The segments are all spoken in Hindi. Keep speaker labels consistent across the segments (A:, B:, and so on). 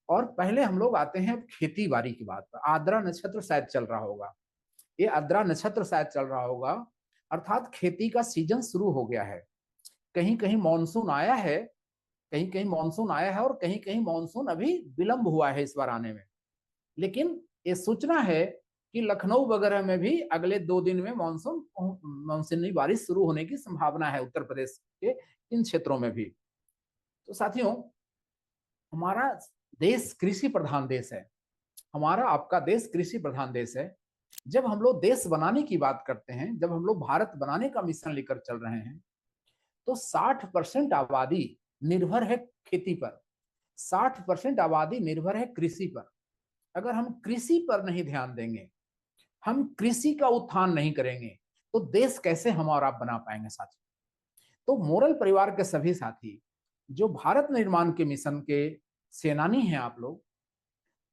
A: और पहले हम लोग आते हैं अब खेती बाड़ी की बात पर। आद्रा नक्षत्र शायद चल रहा होगा, ये आद्रा नक्षत्र शायद चल रहा होगा, अर्थात खेती का सीजन शुरू हो गया है। कहीं कहीं मानसून आया है, कहीं कहीं मानसून आया है, और कहीं कहीं मानसून अभी विलंब हुआ है इस बार आने में। लेकिन ये सूचना है कि लखनऊ वगैरह में भी अगले 2 दिन में मानसूनी बारिश शुरू होने की संभावना है, उत्तर प्रदेश के इन क्षेत्रों में भी। तो साथियों, हमारा देश कृषि प्रधान देश है, हमारा आपका देश कृषि प्रधान देश है। जब हम लोग देश बनाने की बात करते हैं, जब हम लोग भारत बनाने का मिशन लेकर चल रहे हैं, तो 60% आबादी निर्भर है खेती पर, 60% आबादी निर्भर है कृषि पर। अगर हम कृषि पर नहीं ध्यान देंगे, हम कृषि का उत्थान नहीं करेंगे, तो देश कैसे हम और आप बना पाएंगे साथी। तो मोरल परिवार के सभी साथी जो भारत निर्माण के मिशन के सेनानी हैं आप लोग,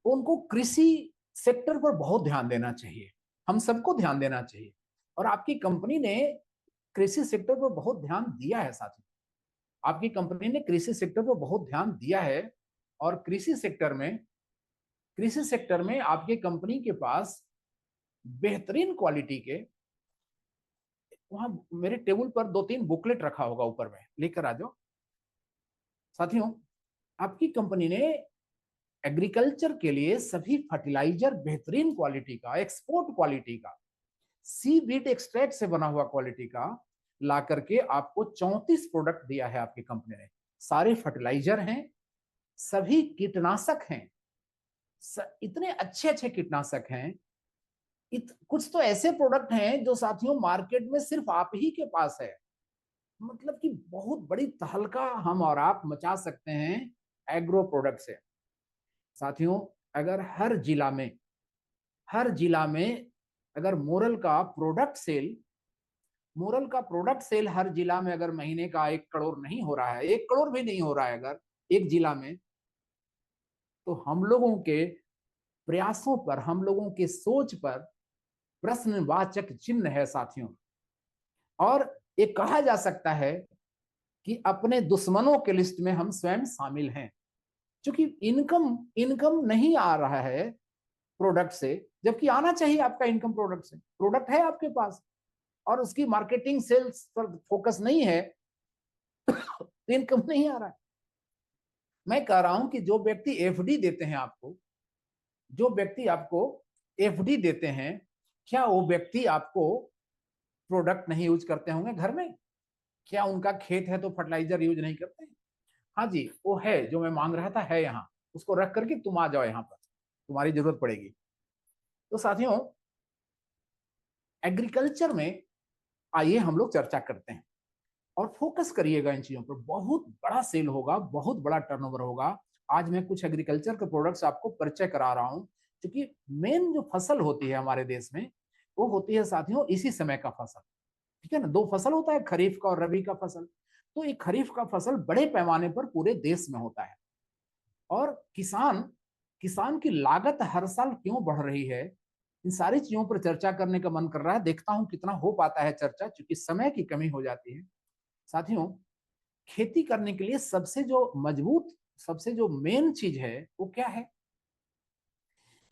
A: उनको कृषि सेक्टर पर बहुत ध्यान देना चाहिए, हम सबको ध्यान देना चाहिए। और आपकी कंपनी ने कृषि सेक्टर पर बहुत ध्यान दिया है साथी, आपकी कंपनी ने कृषि सेक्टर पर बहुत ध्यान दिया है। और कृषि सेक्टर में आपकी कंपनी के पास बेहतरीन क्वालिटी के, वहां मेरे टेबल पर 2-3 बुकलेट रखा होगा, ऊपर में लेकर आ जाओ साथियों। आपकी कंपनी ने एग्रीकल्चर के लिए सभी फर्टिलाइजर बेहतरीन क्वालिटी का, एक्सपोर्ट क्वालिटी का, सी बीट एक्सट्रैक्ट से बना हुआ क्वालिटी का ला करके आपको 34 प्रोडक्ट दिया है आपकी कंपनी ने। सारे फर्टिलाइजर हैं, सभी कीटनाशक हैं, इतने अच्छे अच्छे कीटनाशक हैं। कुछ तो ऐसे प्रोडक्ट हैं जो साथियों मार्केट में सिर्फ आप ही के पास है। मतलब कि बहुत बड़ी तहलका हम और आप मचा सकते हैं एग्रो प्रोडक्ट से साथियों। अगर हर जिला में अगर मोरल का प्रोडक्ट सेल हर जिला में अगर महीने का 1 करोड़ नहीं हो रहा है, 1 करोड़ भी नहीं हो रहा है अगर एक जिला में, तो हम लोगों के प्रयासों पर, हम लोगों के सोच पर प्रश्नवाचक चिन्ह है साथियों। और ये कहा जा सकता है कि अपने दुश्मनों के लिस्ट में हम स्वयं शामिल हैं, क्योंकि इनकम इनकम नहीं आ रहा है प्रोडक्ट से, जबकि आना चाहिए आपका इनकम प्रोडक्ट से। प्रोडक्ट है आपके पास और उसकी मार्केटिंग सेल्स पर फोकस नहीं है, तो इनकम नहीं आ रहा है। मैं कह रहा हूं कि जो व्यक्ति एफडी देते हैं आपको, जो व्यक्ति आपको एफडी देते हैं, क्या वो व्यक्ति आपको प्रोडक्ट नहीं यूज करते होंगे घर में? क्या उनका खेत है तो फर्टिलाइजर यूज नहीं करते? हाँ जी, वो है जो मैं मांग रहा था, है यहाँ, उसको रख करके तुम आ जाओ यहाँ पर, तुम्हारी जरूरत पड़ेगी। तो साथियों, एग्रीकल्चर में आइए हम लोग चर्चा करते हैं, और फोकस करिएगा इन चीजों पर। बहुत बड़ा सेल होगा, बहुत बड़ा टर्नओवर होगा। आज मैं कुछ एग्रीकल्चर के प्रोडक्ट्स आपको परिचय करा रहा हूं, क्योंकि मेन जो फसल होती है हमारे देश में, वो होती है साथियों इसी समय का फसल। ठीक है ना, 2 फसल होता है, खरीफ का और रबी का फसल। तो ये खरीफ का फसल बड़े पैमाने पर पूरे देश में होता है। और किसान किसान की लागत हर साल क्यों बढ़ रही है, इन सारी चीजों पर चर्चा करने का मन कर रहा है। देखता हूं कितना हो पाता है चर्चा, क्योंकि समय की कमी हो जाती है साथियों। खेती करने के लिए सबसे जो मेन चीज है वो क्या है?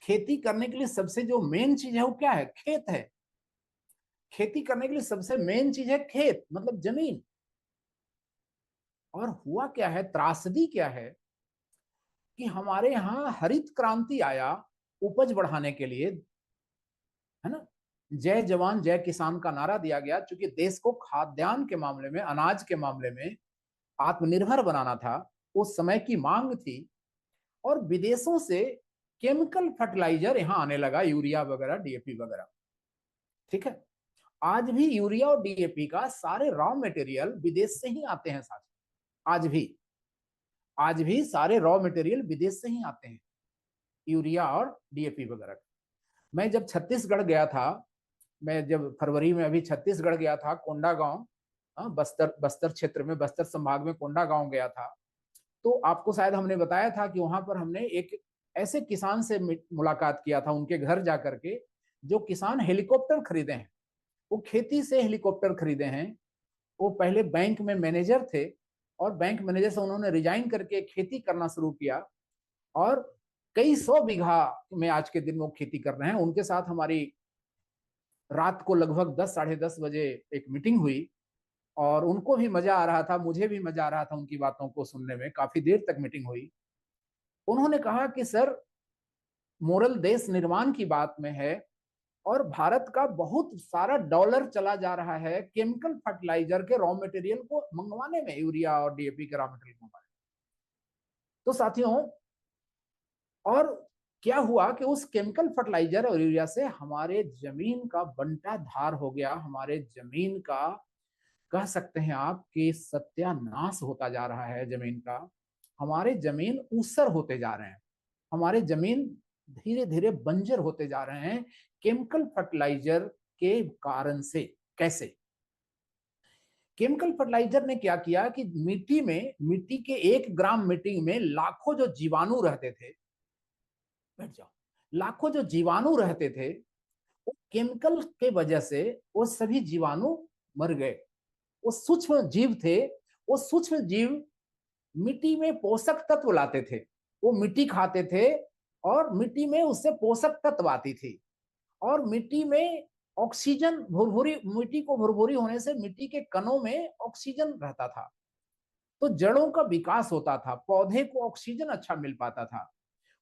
A: खेती करने के लिए सबसे जो मेन चीज है वो क्या है? खेत है। खेती करने के लिए सबसे मेन चीज है खेत, मतलब जमीन। और हुआ क्या है, त्रासदी क्या है कि हमारे यहाँ हरित क्रांति आया उपज बढ़ाने के लिए, है ना। जय जवान जय किसान का नारा दिया गया, क्योंकि देश को खाद्यान्न के मामले में, अनाज के मामले में आत्मनिर्भर बनाना था। उस समय की मांग थी, और विदेशों से केमिकल फर्टिलाइजर यहाँ आने लगा, यूरिया वगैरह, डीएपी वगैरह। ठीक है, आज भी यूरिया और डीएपी का सारे रॉ मटेरियल विदेश से ही आते हैं साथ। आज भी सारे रॉ मटेरियल विदेश से ही आते हैं, यूरिया और डीएपी वगैरह। मैं जब छत्तीसगढ़ गया था, मैं जब फरवरी में अभी छत्तीसगढ़ गया था, कोंडा गांव, बस्तर बस्तर क्षेत्र में, बस्तर संभाग में कोंडा गांव गया था। तो आपको शायद हमने बताया था कि वहां पर हमने एक ऐसे किसान से मुलाकात किया था, उनके घर जाकर के, जो किसान हेलीकॉप्टर खरीदे हैं। वो खेती से हेलीकॉप्टर खरीदे हैं। वो पहले बैंक में मैनेजर थे, और बैंक मैनेजर से उन्होंने रिजाइन करके खेती करना शुरू किया। और कई 100 बीघा में आज के दिन में वो खेती कर रहे हैं। उनके साथ हमारी रात को लगभग 10 साढ़े 10 बजे एक मीटिंग हुई और उनको भी मजा आ रहा था, मुझे भी मजा आ रहा था उनकी बातों को सुनने में। काफी देर तक मीटिंग हुई। उन्होंने कहा कि सर, मोरल देश निर्माण की बात में है और भारत का बहुत सारा डॉलर चला जा रहा है केमिकल फर्टिलाइजर के रॉ मटेरियल को मंगवाने में, यूरिया और डीएपी के रॉ मटेरियल मंगवाने। तो साथियों, और क्या हुआ कि उस केमिकल फर्टिलाइजर और यूरिया से हमारे जमीन का बंटा धार हो गया। हमारे जमीन का कह सकते हैं आप कि सत्यानाश होता जा रहा है जमीन का। हमारे जमीन ऊसर होते जा रहे हैं, हमारे जमीन धीरे धीरे बंजर होते जा रहे हैं केमिकल फर्टिलाइजर के कारण से। कैसे? केमिकल फर्टिलाइजर ने क्या किया कि मिट्टी के 1 ग्राम मिट्टी में लाखों जो जीवाणु रहते थे, बैठ जाओ, लाखों जो जीवाणु रहते थे, वो केमिकल के वजह से वो सभी जीवाणु मर गए। वो सूक्ष्म जीव थे, वो सूक्ष्म जीव मिट्टी में पोषक तत्व लाते थे। वो मिट्टी खाते थे और मिट्टी में उससे पोषक तत्व आती थी। और मिट्टी में ऑक्सीजन, भुरभुरी मिट्टी को भुरभुरी होने से मिट्टी के कणों में ऑक्सीजन रहता था, तो जड़ों का विकास होता था, पौधे को ऑक्सीजन अच्छा मिल पाता था।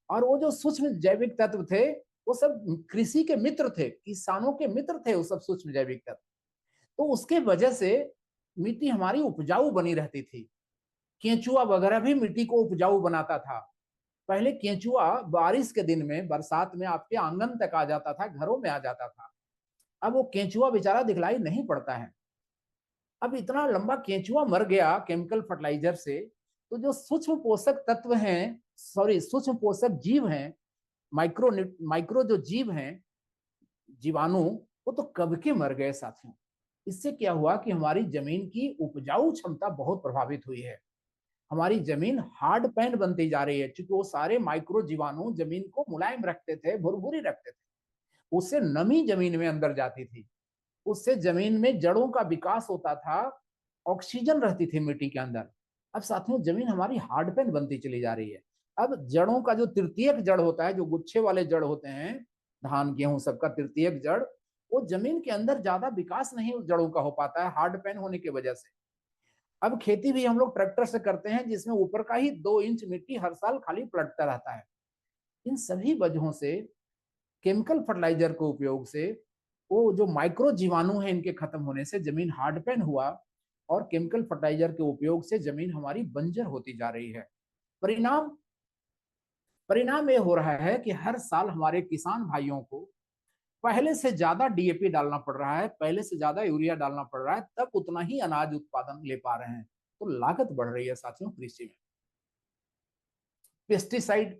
A: और वो जो सूक्ष्म जैविक तत्व थे, वो सब कृषि के मित्र थे, किसानों के मित्र थे वो सब सूक्ष्म जैविक तत्व। तो उसके वजह से मिट्टी हमारी उपजाऊ बनी रहती थी। केंचुआ वगैरह भी मिट्टी को उपजाऊ बनाता था। पहले केंचुआ बारिश के दिन में, बरसात में आपके आंगन तक आ जाता था, घरों में आ जाता था। अब वो केंचुआ बेचारा दिखलाई नहीं पड़ता है। अब इतना लंबा केंचुआ मर गया केमिकल फर्टिलाइजर से। तो जो सूक्ष्म पोषक तत्व हैं, सॉरी, सूक्ष्म पोषक जीव हैं, माइक्रो माइक्रो जो जीव हैं, जीवाणु, वो तो कब के मर गए साथियों। इससे क्या हुआ कि हमारी जमीन की उपजाऊ क्षमता बहुत प्रभावित हुई है। हमारी जमीन हार्ड पैन बनती जा रही है, क्योंकि वो सारे माइक्रो जीवाणु जमीन को मुलायम रखते थे, भुरभुरी रखते थे। उससे नमी जमीन में अंदर जाती थी, उससे जमीन में जड़ों का विकास होता था, ऑक्सीजन रहती थी मिट्टी के अंदर। अब साथियों, जमीन हमारी हार्ड पैन बनती चली जा रही है। अब जड़ों का जो तृतीयक जड़ होता है, जो गुच्छे वाले जड़ होते हैं, धान गेहूं सबका तृतीयक जड़, वो जमीन के अंदर ज्यादा विकास नहीं उस जड़ों का हो पाता है, हार्ड पैन होने की वजह से। अब खेती भी हम लोग ट्रैक्टर से करते हैं, जिसमें ऊपर का ही 2 इंच मिट्टी हर साल खाली पलटता रहता है। इन सभी वजहों से, केमिकल फर्टिलाइजर के उपयोग से, वो जो माइक्रो जीवाणु है इनके खत्म होने से जमीन हार्ड पैन हुआ और केमिकल फर्टिलाइजर के उपयोग से जमीन हमारी बंजर होती जा रही है। परिणाम परिणाम ये हो रहा है कि हर साल हमारे किसान भाइयों को पहले से ज्यादा डीएपी डालना पड़ रहा है, पहले से ज्यादा यूरिया डालना पड़ रहा है, तब उतना ही अनाज उत्पादन ले पा रहे हैं। तो लागत बढ़ रही है साथियों कृषि में। पेस्टिसाइड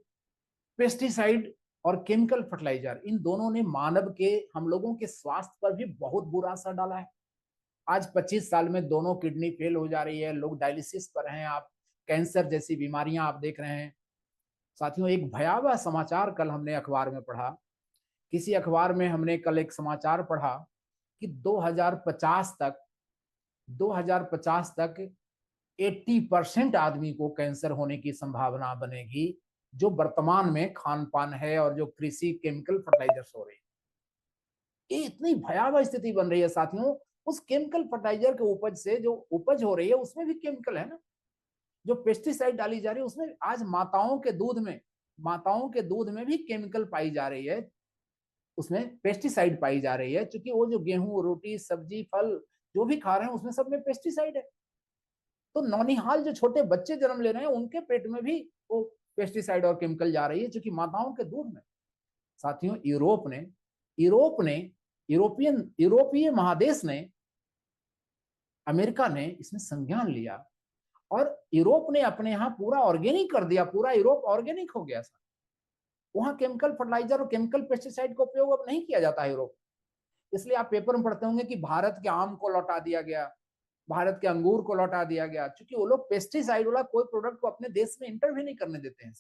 A: पेस्टिसाइड और केमिकल फर्टिलाइजर, इन दोनों ने मानव के, हम लोगों के स्वास्थ्य पर भी बहुत बुरा असर डाला है। आज 25 साल में दोनों किडनी फेल हो जा रही है, लोग डायलिसिस पर हैं। आप कैंसर जैसी बीमारियां आप देख रहे हैं। साथियों, एक भयावह समाचार कल हमने अखबार में पढ़ा। किसी अखबार में हमने कल एक समाचार पढ़ा कि 2050 तक 80% आदमी को कैंसर होने की संभावना बनेगी, जो वर्तमान में खान पान है और जो कृषि केमिकल फर्टिलाइजर्स हो रही है। ये इतनी भयावह स्थिति बन रही है साथियों। उस केमिकल फर्टिलाइजर के उपज से जो उपज हो रही है, उसमें भी केमिकल है ना। जो पेस्टिसाइड डाली जा रही है उसमें, आज माताओं के दूध में भी केमिकल पाई जा रही है, उसमें पेस्टिसाइड पाई जा रही है। क्योंकि वो जो गेहूं, रोटी, सब्जी, फल जो भी खा रहे हैं, उसमें सब में पेस्टिसाइड है। तो नौनिहाल जो छोटे बच्चे जन्म ले रहे हैं, उनके पेट में भी वो पेस्टिसाइड और केमिकल जा रही है, क्योंकि माताओं के दूध में। साथियों, यूरोप ने यूरोपीय महादेश ने, अमेरिका ने इसमें संज्ञान लिया और यूरोप ने अपने यहाँ पूरा ऑर्गेनिक कर दिया। पूरा यूरोप ऑर्गेनिक हो गया। वहां केमिकल फर्टिलाइजर और केमिकल पेस्टिसाइड का उपयोग अब नहीं किया जाता है यूरोप। इसलिए आप पेपर में पढ़ते होंगे कि भारत के आम को लौटा दिया गया, भारत के अंगूर को लौटा दिया गया, क्योंकि वो लोग पेस्टिसाइड वाला कोई प्रोडक्ट को अपने देश में इंटर भी नहीं करने देते हैं।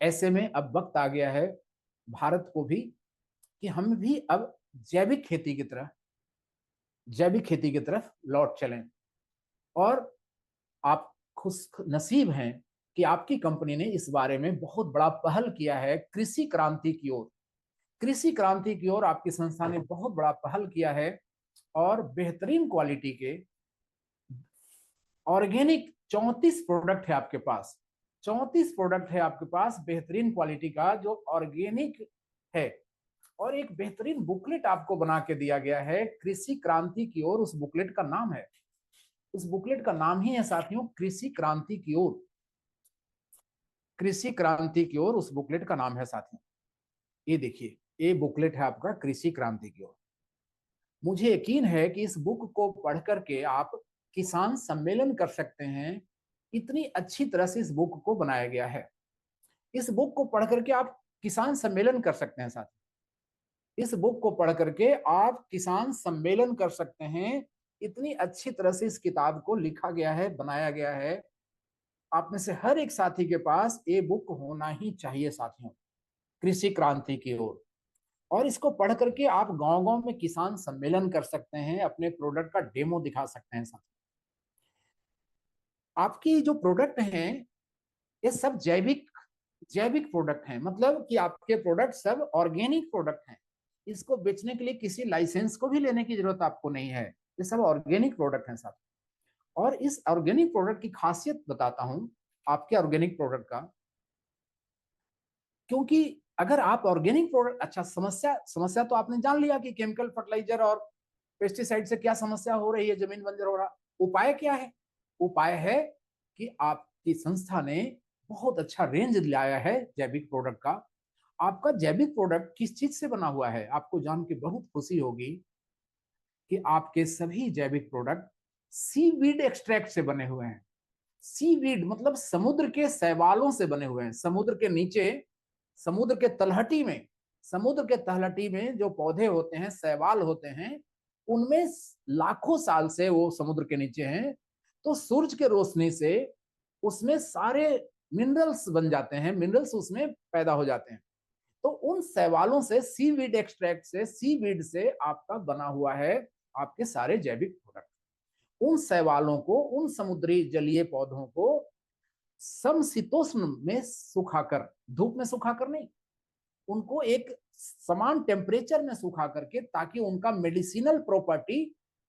A: ऐसे में अब वक्त आ गया है भारत को भी कि हम भी अब जैविक खेती की तरफ लौट चलें। और आप खुश नसीब हैं कि आपकी कंपनी ने इस बारे में बहुत बड़ा पहल किया है कृषि क्रांति की ओर। कृषि क्रांति की ओर आपकी संस्था ने बहुत बड़ा पहल किया है और बेहतरीन क्वालिटी के ऑर्गेनिक 34 प्रोडक्ट है आपके पास। 34 प्रोडक्ट है आपके पास बेहतरीन क्वालिटी का जो ऑर्गेनिक है। और एक बेहतरीन बुकलेट आपको बना के दिया गया है कृषि क्रांति की ओर। उस बुकलेट का नाम है, उस बुकलेट का नाम ही है साथियों कृषि क्रांति की ओर। कृषि क्रांति की ओर उस बुकलेट का नाम है साथियों। ये देखिए, ये बुकलेट है आपका कृषि क्रांति की ओर। मुझे यकीन है कि इस बुक को पढ़ करके आप किसान सम्मेलन कर सकते हैं। इतनी अच्छी तरह से इस बुक को बनाया गया है। इस बुक को पढ़ करके आप किसान सम्मेलन कर सकते हैं साथियों। इस बुक को पढ़ करके आप किसान सम्मेलन कर सकते हैं। इतनी अच्छी तरह से इस किताब को लिखा गया है, बनाया गया है। आप में से हर एक साथी के पास ये बुक होना ही चाहिए साथियों, कृषि क्रांति की ओर। और इसको पढ़ करके आप गांव-गांव में किसान सम्मेलन कर सकते हैं, अपने प्रोडक्ट का डेमो दिखा सकते हैं साथियों। आपकी जो प्रोडक्ट हैं ये सब जैविक जैविक प्रोडक्ट हैं, मतलब कि आपके प्रोडक्ट सब ऑर्गेनिक प्रोडक्ट हैं। इसको बेचने के लिए किसी लाइसेंस को भी लेने की जरूरत आपको नहीं है। ये सब ऑर्गेनिक प्रोडक्ट हैं साथियों। और इस ऑर्गेनिक प्रोडक्ट की खासियत बताता हूं आपके ऑर्गेनिक प्रोडक्ट का। क्योंकि अगर आप ऑर्गेनिक प्रोडक्ट, अच्छा समस्या समस्या तो आपने जान लिया कि केमिकल फर्टिलाइजर और पेस्टिसाइड से क्या समस्या हो रही है, जमीन बंजर हो रहा। उपाय क्या है? उपाय है कि आपकी संस्था ने बहुत अच्छा रेंज लाया है जैविक प्रोडक्ट का। आपका जैविक प्रोडक्ट किस चीज से बना हुआ है? आपको जान के बहुत खुशी होगी कि आपके सभी जैविक प्रोडक्ट सीवीड एक्सट्रैक्ट से बने हुए हैं। सीवीड मतलब समुद्र के शैवालों से बने हुए हैं। समुद्र के नीचे, समुद्र के तलहटी में, समुद्र के तलहटी में जो पौधे होते हैं, शैवाल होते हैं, उनमें लाखों साल से वो समुद्र के नीचे हैं। तो सूरज के रोशनी से उसमें सारे मिनरल्स बन जाते हैं, मिनरल्स उसमें पैदा हो जाते हैं। तो उन शैवालों से, सीवीड एक्सट्रैक्ट से, सीवीड से आपका बना हुआ है आपके सारे जैविक प्रोडक्ट। उन शैवालों को, उन समुद्री जलीय पौधों को समशीतोष्ण में सुखाकर, धूप में सुखाकर नहीं, उनको एक समान टेम्परेचर में सुखा करके, ताकि उनका मेडिसिनल प्रॉपर्टी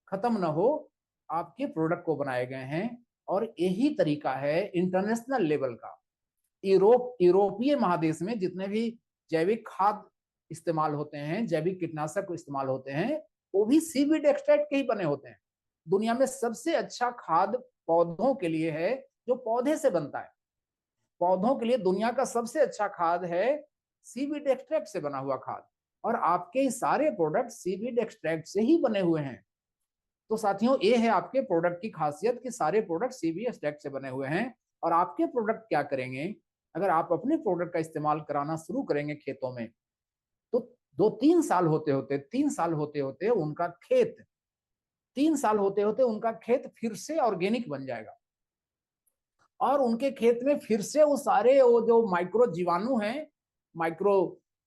A: खत्म ना हो, आपके प्रोडक्ट को बनाए गए हैं। और यही तरीका है इंटरनेशनल लेवल का। यूरोपीय महादेश में जितने भी जैविक खाद इस्तेमाल होते हैं, जैविक कीटनाशक इस्तेमाल होते हैं, वो भी सीवीड एक्सट्रैक्ट के ही बने होते हैं। दुनिया में सबसे अच्छा खाद पौधों के लिए है जो पौधे से बनता है। पौधों के लिए दुनिया का सबसे अच्छा खाद है सीवीड एक्सट्रैक्ट से बना हुआ खाद। और आपके सारे प्रोडक्ट सीवीड एक्सट्रैक्ट से ही बने हुए हैं। तो साथियों, ये है आपके प्रोडक्ट की खासियत कि सारे प्रोडक्ट सीवीड एक्सट्रैक्ट से बने हुए हैं। और आपके प्रोडक्ट क्या करेंगे, अगर आप अपने प्रोडक्ट का इस्तेमाल कराना शुरू करेंगे खेतों में, तो 2-3 साल होते होते, 3 साल होते होते उनका खेत, 3 साल होते होते उनका खेत फिर से ऑर्गेनिक बन जाएगा। और उनके खेत में फिर से वो सारे वो जो माइक्रो जीवाणु हैं, माइक्रो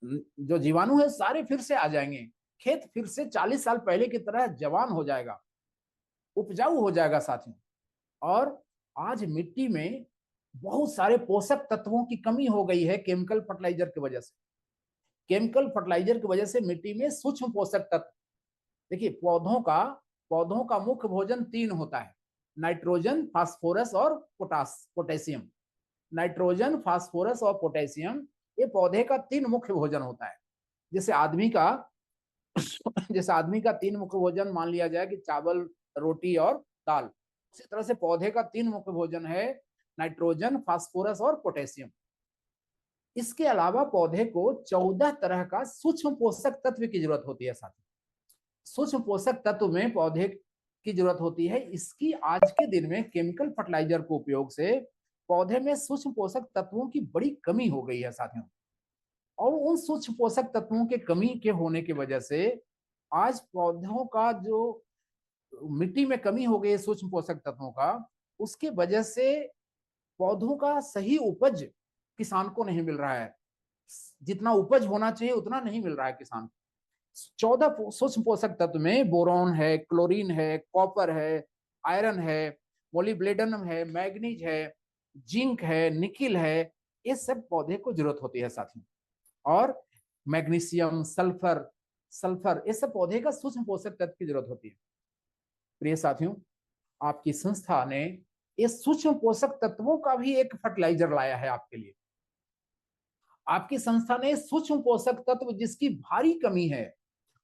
A: जो जीवाणु है, सारे फिर से आ जाएंगे। खेत फिर से 40 साल पहले की तरह जवान हो जाएगा, उपजाऊ हो जाएगा साथियों। और आज मिट्टी में बहुत सारे पोषक तत्वों की कमी हो गई है केमिकल फर्टिलाइजर की वजह से। केमिकल फर्टिलाइजर की वजह से मिट्टी में सूक्ष्म पोषक तत्व, देखिए पौधों का मुख्य भोजन 3 होता है: नाइट्रोजन, फास्फोरस और पोटेशियम। नाइट्रोजन, फास्फोरस और पोटेशियम, ये पौधे का 3 मुख्य भोजन होता है। जैसे आदमी का जैसे आदमी का 3 मुख्य भोजन मान लिया जाए कि चावल, रोटी और दाल, उसी तरह से पौधे का 3 मुख्य भोजन है: नाइट्रोजन, फास्फोरस और पोटेशियम। इसके अलावा पौधे को 14 तरह का सूक्ष्म पोषक तत्व की जरूरत होती है साथी। सूक्ष्म पोषक तत्व में पौधे की जरूरत होती है। इसकी आज के दिन में केमिकल फर्टिलाइजर के उपयोग से पौधे में सूक्ष्म पोषक तत्वों की बड़ी कमी हो गई है साथियों। और उन सूक्ष्म पोषक तत्वों के कमी के होने की वजह से आज पौधों का जो मिट्टी में कमी हो गई है सूक्ष्म पोषक तत्वों का, उसके वजह से पौधों का सही उपज किसान को नहीं मिल रहा है। जितना उपज होना चाहिए उतना नहीं मिल रहा है किसान को। 14 सूक्ष्म पोषक तत्व में बोरॉन है, क्लोरीन है, कॉपर है, आयरन है, मोलिब्डेनम है, मैग्नीज है, जिंक है, निकिल है, ये सब पौधे को जरूरत होती है साथियों। और मैग्नीशियम, सल्फर, ये सब पौधे का सूक्ष्म पोषक तत्व की जरूरत होती है। प्रिय साथियों, आपकी संस्था ने इस सूक्ष्म पोषक तत्वों का भी एक फर्टिलाइजर लाया है आपके लिए। आपकी संस्था ने सूक्ष्म पोषक तत्व जिसकी भारी कमी है,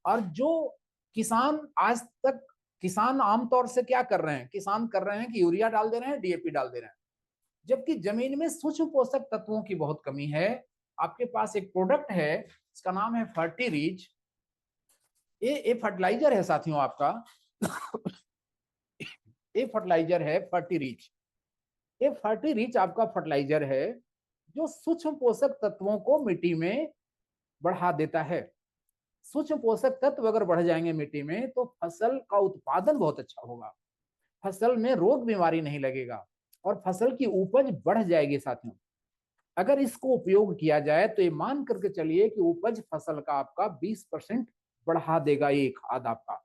A: और जो किसान आज तक, किसान आमतौर से क्या कर रहे हैं, किसान कर रहे हैं कि यूरिया डाल दे रहे हैं, डीएपी डाल दे रहे हैं, जबकि जमीन में सूक्ष्म पोषक तत्वों की बहुत कमी है। आपके पास एक प्रोडक्ट है, इसका नाम है फर्टी रीच। ये फर्टिलाइजर है साथियों आपका। ये फर्टिलाइजर है फर्टी रीच। ये फर्टी रीच आपका फर्टिलाइजर है जो सूक्ष्म पोषक तत्वों को मिट्टी में बढ़ा देता है। सूक्ष्म पोषक तत्व अगर बढ़ जाएंगे मिट्टी में तो फसल का उत्पादन बहुत अच्छा होगा, फसल में रोग बीमारी नहीं लगेगा और फसल की उपज बढ़ जाएगी साथियों। अगर इसको उपयोग किया जाए तो ये मान करके चलिए कि उपज फसल का आपका 20% बढ़ा देगा ये खाद आपका।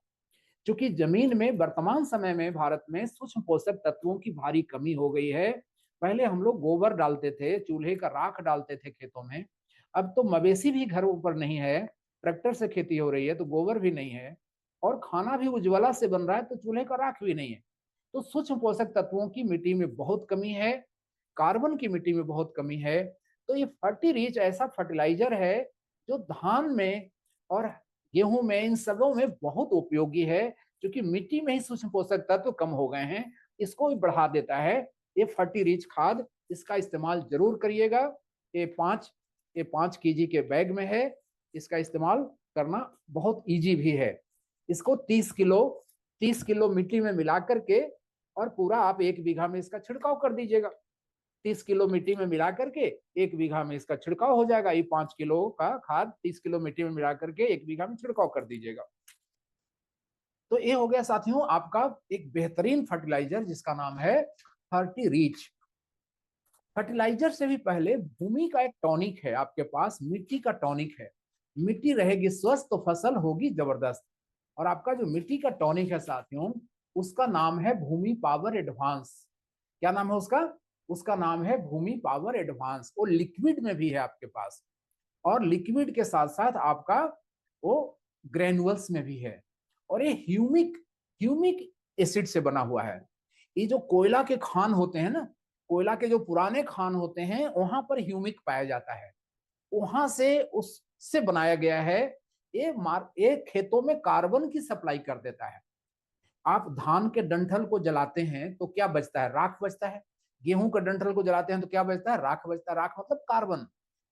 A: क्योंकि जमीन में वर्तमान समय में भारत में सूक्ष्म पोषक तत्वों की भारी कमी हो गई है। पहले हम लोग गोबर डालते थे, चूल्हे का राख डालते थे खेतों में, अब तो मवेशी भी घर ऊपर नहीं है, ट्रैक्टर से खेती हो रही है तो गोबर भी नहीं है, और खाना भी उज्ज्वला से बन रहा है तो चूल्हे का राख भी नहीं है। तो सूक्ष्म पोषक तत्वों की मिट्टी में बहुत कमी है, कार्बन की मिट्टी में बहुत कमी है। तो ये फर्टी रिच ऐसा फर्टिलाइजर है जो धान में और गेहूं में, इन सबों में बहुत उपयोगी है, क्योंकि मिट्टी में ही सूक्ष्म पोषक तत्व कम हो गए हैं, इसको भी बढ़ा देता है ये फर्टी रिच खाद। इसका इस्तेमाल जरूर करिएगा। ये 5 केजी के बैग में है, इसका इस्तेमाल करना बहुत इजी भी है। इसको 30 किलो मिट्टी में मिला करके और पूरा आप 1 बीघा में इसका छिड़काव कर दीजिएगा। 30 किलो मिट्टी में मिला करके 1 बीघा में इसका छिड़काव हो जाएगा। ये 5 किलो का खाद 30 किलो मिट्टी में मिला करके 1 बीघा में छिड़काव कर दीजिएगा। तो ये हो गया साथियों आपका एक बेहतरीन फर्टिलाइजर जिसका नाम है फर्टी रीच। फर्टिलाइजर से भी पहले भूमि का एक टॉनिक है आपके पास, मिट्टी का टॉनिक है। मिट्टी रहेगी स्वस्थ तो फसल होगी जबरदस्त। और आपका जो मिट्टी का टॉनिक है साथियों, उसका नाम है भूमि पावर एडवांस। क्या नाम है उसका? उसका नाम है भूमि पावर एडवांस। वो लिक्विड में भी है आपके पास, और लिक्विड के साथ साथ आपका वो ग्रेनुअल्स में भी है। और ये ह्यूमिक एसिड से बना हुआ है। ये जो कोयला के खान होते हैं ना, कोयला के जो पुराने खान होते हैं, वहां पर ह्यूमिक पाया जाता है, वहां से उससे बनाया गया है। ये खेतों में कार्बन की सप्लाई कर देता है। आप धान के डंठल को जलाते हैं तो क्या बचता है? राख बचता है। गेहूं के डंठल को जलाते हैं तो क्या बचता है? राख बचता है। राख मतलब कार्बन।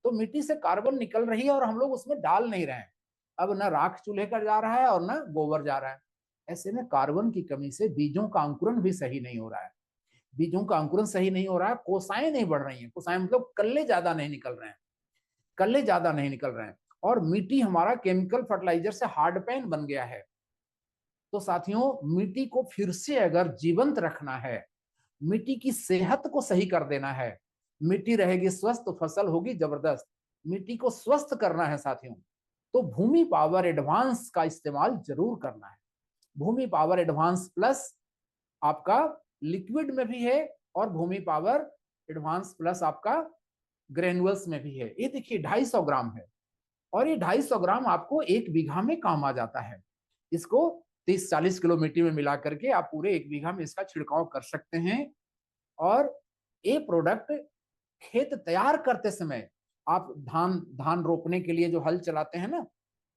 A: तो मिट्टी से कार्बन निकल रही है और हम लोग उसमें डाल नहीं रहे हैं। अब न राख चूल्हे का जा रहा है और न गोबर जा रहा है। ऐसे में कार्बन की कमी से बीजों का अंकुरण भी सही नहीं हो रहा है। बीजों का अंकुरण सही नहीं हो रहा है, कोसाएं नहीं बढ़ रही हैं। कोसाएं मतलब कल्ले ज्यादा नहीं निकल रहे हैं, कल्ले ज्यादा नहीं निकल रहे हैं। और मिट्टी हमारा केमिकल फर्टिलाइजर से हार्ड पैन बन गया है। तो साथियों, मिट्टी को फिर से अगर जीवंत रखना है, मिट्टी की सेहत को सही कर देना है, मिट्टी रहेगी स्वस्थ तो फसल होगी जबरदस्त। मिट्टी को स्वस्थ करना है साथियों, तो भूमि पावर एडवांस का इस्तेमाल जरूर करना है। भूमि पावर एडवांस प्लस आपका लिक्विड में भी है, और भूमि पावर एडवांस प्लस आपका ग्रेनुअल्स में भी है। ये देखिए 250 ग्राम है, और ये 250 ग्राम आपको 1 बीघा में काम आ जाता है। इसको 30-40 किलो मिट्टी में मिला करके आप पूरे 1 बीघा में इसका छिड़काव कर सकते हैं। और ये प्रोडक्ट खेत तैयार करते समय, आप धान धान रोपने के लिए जो हल चलाते हैं ना,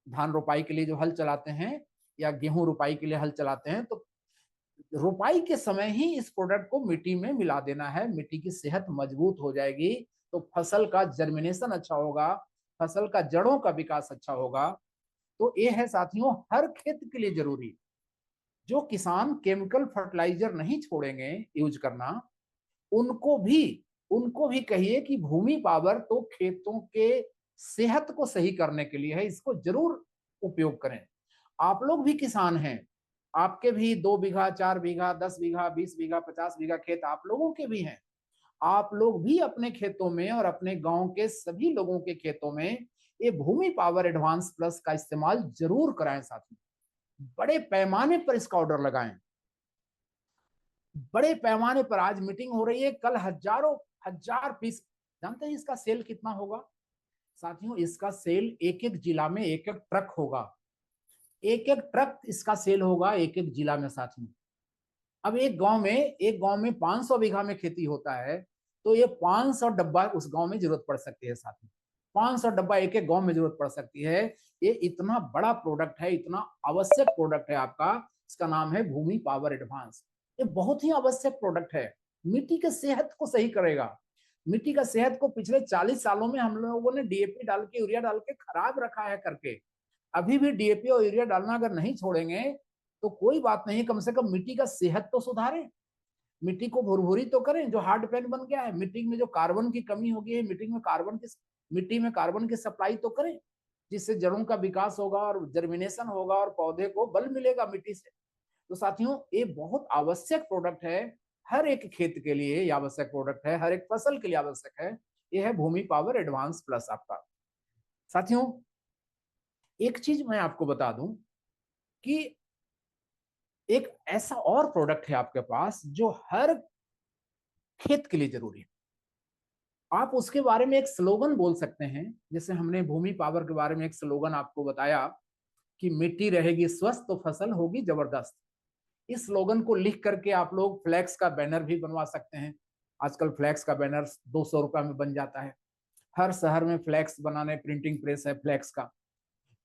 A: धान रोपाई के लिए जो हल चलाते हैं, या गेहूं रोपाई के लिए हल चलाते हैं, तो रोपाई के समय ही इस प्रोडक्ट को मिट्टी में मिला देना है। मिट्टी की सेहत मजबूत हो जाएगी, तो फसल का जर्मिनेशन अच्छा होगा, फसल का जड़ों का विकास अच्छा होगा। तो ये है साथियों हर खेत के लिए जरूरी। जो किसान केमिकल फर्टिलाइजर नहीं छोड़ेंगे यूज करना, उनको भी कहिए कि भूमि पावर तो खेतों के सेहत को सही करने के लिए है, इसको जरूर उपयोग करें। आप लोग भी किसान हैं, आपके भी 2 बीघा, 4 बीघा, 10 बीघा, 20 बीघा, 50 बीघा खेत आप लोगों के भी हैं। आप लोग भी अपने खेतों में और अपने गांव के सभी लोगों के खेतों में ये भूमि पावर एडवांस प्लस का इस्तेमाल जरूर कराएं साथियों। बड़े पैमाने पर इसका ऑर्डर लगाएं। बड़े पैमाने पर आज मीटिंग हो रही है, कल हजारों हजार पीस। जानते हैं इसका सेल कितना होगा साथियों? इसका सेल एक एक जिला में एक एक ट्रक होगा, एक एक ट्रक इसका सेल होगा एक एक जिला में साथियों। अब एक गांव में 500 बीघा में खेती होता है, तो ये 500 डब्बा उस गांव में जरूरत पड़ सकती है साथियों। 500 डब्बा एक एक गांव में जरूरत पड़ सकती है। ये इतना बड़ा प्रोडक्ट है, इतना आवश्यक प्रोडक्ट है आपका। इसका नाम है भूमि पावर एडवांस। ये बहुत ही आवश्यक प्रोडक्ट है, मिट्टी के सेहत को सही करेगा। मिट्टी का सेहत को पिछले 40 सालों में हम लोगों ने डीएपी डाल के, यूरिया डाल के खराब रखा है करके। अभी भी डीएपी और यूरिया डालना अगर नहीं छोड़ेंगे तो कोई बात नहीं, कम से कम मिट्टी का सेहत तो सुधारें, मिट्टी को भुरभुरी तो करें। जो हार्ड पैन बन गया है, मिट्टी में जो कार्बन की कमी हो गई है, मिट्टी में कार्बन की सप्लाई तो करें, जिससे जड़ों का विकास होगा और जर्मिनेशन होगा और पौधे को बल मिलेगा मिट्टी से। तो साथियों, ये बहुत आवश्यक प्रोडक्ट है, हर एक खेत के लिए ये आवश्यक प्रोडक्ट है, हर एक फसल के लिए आवश्यक है। ये है भूमि पावर एडवांस प्लस आपका। साथियों, एक चीज मैं आपको बता दूं कि एक ऐसा और प्रोडक्ट है आपके पास जो हर खेत के लिए जरूरी है। आप उसके बारे में एक स्लोगन बोल सकते हैं। जैसे हमने भूमि पावर के बारे में एक स्लोगन आपको बताया कि मिट्टी रहेगी स्वस्थ तो फसल होगी जबरदस्त। इस स्लोगन को लिख करके आप लोग फ्लैक्स का बैनर भी बनवा सकते हैं। आजकल फ्लैक्स का बैनर 200 रुपए में बन जाता है। हर शहर में फ्लैक्स बनाने प्रिंटिंग प्रेस है फ्लैक्स का।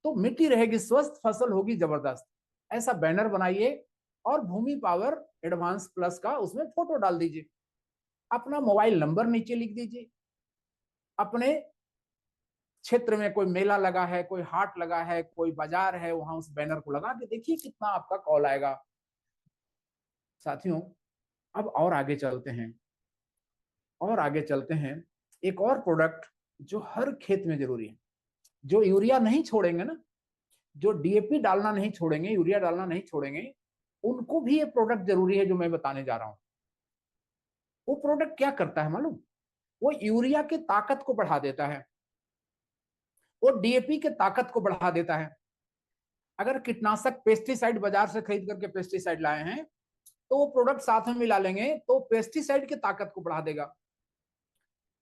A: तो मिट्टी रहेगी स्वस्थ फसल होगी जबरदस्त, ऐसा बैनर बनाइए और भूमि पावर एडवांस प्लस का उसमें फोटो डाल दीजिए। अपना मोबाइल नंबर नीचे लिख दीजिए। अपने क्षेत्र में कोई मेला लगा है, कोई हाट लगा है, कोई बाजार है, वहां उस बैनर को लगा के देखिए कितना आपका कॉल आएगा। साथियों, अब और आगे चलते हैं, और आगे चलते हैं। एक और प्रोडक्ट जो हर खेत में जरूरी है, जो यूरिया नहीं छोड़ेंगे ना, जो डीएपी डालना नहीं छोड़ेंगे, यूरिया डालना नहीं छोड़ेंगे, उनको भी ये प्रोडक्ट जरूरी है जो मैं बताने जा रहा हूं। वो प्रोडक्ट क्या करता है मालूम? वो यूरिया की ताकत को बढ़ा देता है, वो डीएपी के ताकत को बढ़ा देता है। अगर कीटनाशक पेस्टिसाइड बाजार से खरीद करके पेस्टिसाइड लाए हैं, तो वो प्रोडक्ट साथ में मिला लेंगे तो पेस्टिसाइड की ताकत को बढ़ा देगा।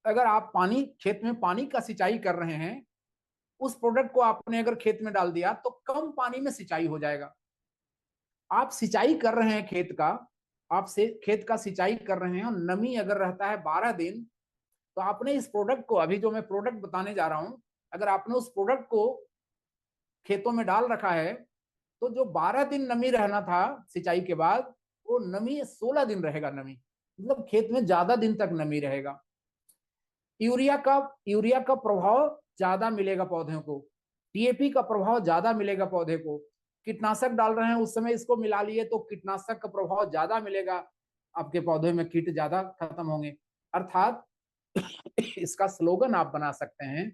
A: अगर आप पानी, खेत में पानी का सिंचाई कर रहे हैं, उस प्रोडक्ट को आपने अगर खेत में डाल दिया तो कम पानी में सिंचाई हो जाएगा। आप सिंचाई कर रहे हैं खेत का, आप से खेत का सिंचाई कर रहे हैं और नमी अगर रहता है 12 दिन, तो आपने इस प्रोडक्ट को, अभी जो मैं प्रोडक्ट बताने जा रहा हूं, अगर आपने उस प्रोडक्ट को खेतों में डाल रखा है, तो जो 12 दिन नमी रहना था सिंचाई के बाद, वो नमी 16 दिन रहेगा। नमी मतलब खेत में ज्यादा दिन तक नमी रहेगा। यूरिया का यूरिया का प्रभाव ज्यादा मिलेगा पौधों को, टीएपी का प्रभाव ज्यादा मिलेगा पौधे को। कीटनाशक डाल रहे हैं उस समय इसको मिला लिए तो कीटनाशक का प्रभाव ज्यादा मिलेगा, आपके पौधे में कीट ज्यादा खत्म होंगे। अर्थात इसका स्लोगन आप बना सकते हैं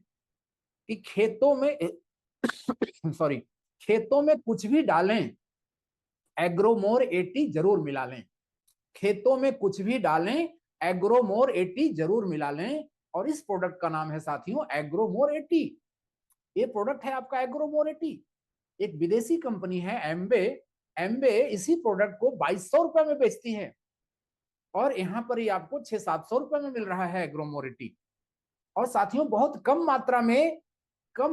A: कि खेतों में सॉरी, खेतों में कुछ भी डालें, एग्रोमोर 80 जरूर मिला लें। खेतों में कुछ भी डालें, एग्रोमोर 80 जरूर मिला लें। और इस प्रोडक्ट का नाम है साथियों एग्रोमोर 80। ये प्रोडक्ट है आपका एग्रोमोर 80। एक विदेशी कंपनी है एम्बे, एम्बे इसी प्रोडक्ट को 2200 रुपए में बेचती है और यहाँ पर ही आपको 600-700 रुपए में मिल रहा है एग्रोमोर 80। और साथियों, बहुत कम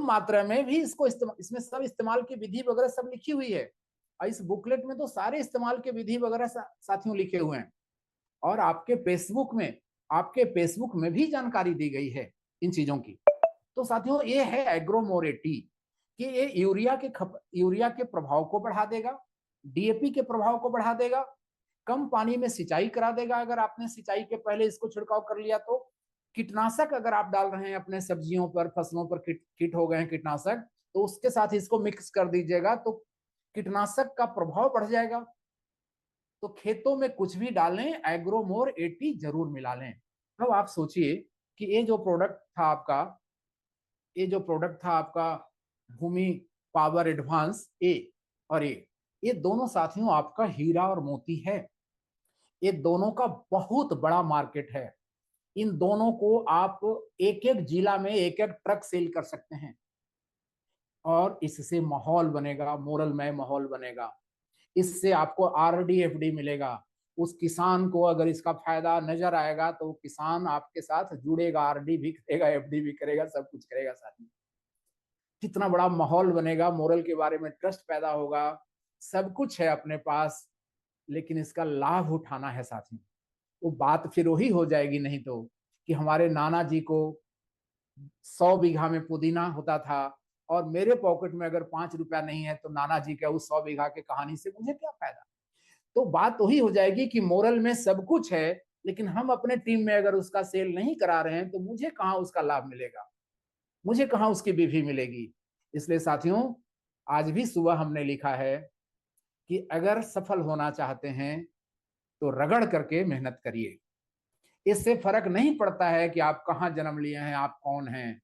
A: मात्रा में भी इसको इसमें सब इस्तेमाल की विधि वगैरह सब लिखी हुई है। और इस बुकलेट में तो सारे इस्तेमाल के विधि वगैरह साथियों लिखे हुए हैं। और आपके फेसबुक में भी जानकारी दी गई है इन चीजों की। तो साथियों, ये है एग्रोमोर 80 कि ये यूरिया के प्रभाव को बढ़ा देगा, डीएपी के प्रभाव को बढ़ा देगा, कम पानी में सिंचाई करा देगा। अगर आपने सिंचाई के पहले इसको छिड़काव कर लिया तो कीटनाशक अगर आप डाल रहे हैं अपने सब्जियों पर, फसलों पर कीट हो गए हैं कीटनाशक, तो उसके साथ इसको मिक्स कर दीजिएगा तो कीटनाशक का प्रभाव बढ़ जाएगा। तो खेतों में कुछ भी डालें, एग्रोमोर 80 जरूर मिला लें। अब आप सोचिए कि ये जो प्रोडक्ट था आपका भूमि पावर एडवांस ए और ये दोनों साथियों आपका हीरा और मोती है। ये दोनों का बहुत बड़ा मार्केट है। इन दोनों को आप एक एक जिला में एक एक ट्रक सेल कर सकते हैं और इससे माहौल बनेगा, मोरलमय माहौल बनेगा। इससे आपको आरडी एफडी मिलेगा, उस किसान को अगर इसका फायदा नजर आएगा तो वो किसान आपके साथ जुड़ेगा, आरडी भी करेगा, एफडी भी करेगा, सब कुछ करेगा साथ में। कितना बड़ा माहौल बनेगा, मोरल के बारे में ट्रस्ट पैदा होगा, सब कुछ है अपने पास, लेकिन इसका लाभ उठाना है साथी। वो बात फिर वही हो जाएगी नहीं तो, कि हमारे नाना जी को 100 बीघा में पुदीना होता था और मेरे पॉकेट में अगर 5 रुपया नहीं है तो नाना जी का उस 100 बीघा की कहानी से मुझे क्या फायदा। तो बात वही हो जाएगी कि मोरल में सब कुछ है, लेकिन हम अपने टीम में अगर उसका सेल नहीं करा रहे हैं तो मुझे कहाँ उसका लाभ मिलेगा, मुझे कहाँ उसकी बीवी मिलेगी। इसलिए साथियों, आज भी सुबह हमने लिखा है कि अगर सफल होना चाहते हैं तो रगड़ करके मेहनत करिए। इससे फर्क नहीं पड़ता है कि आप कहाँ जन्म लिए हैं, आप कौन हैं।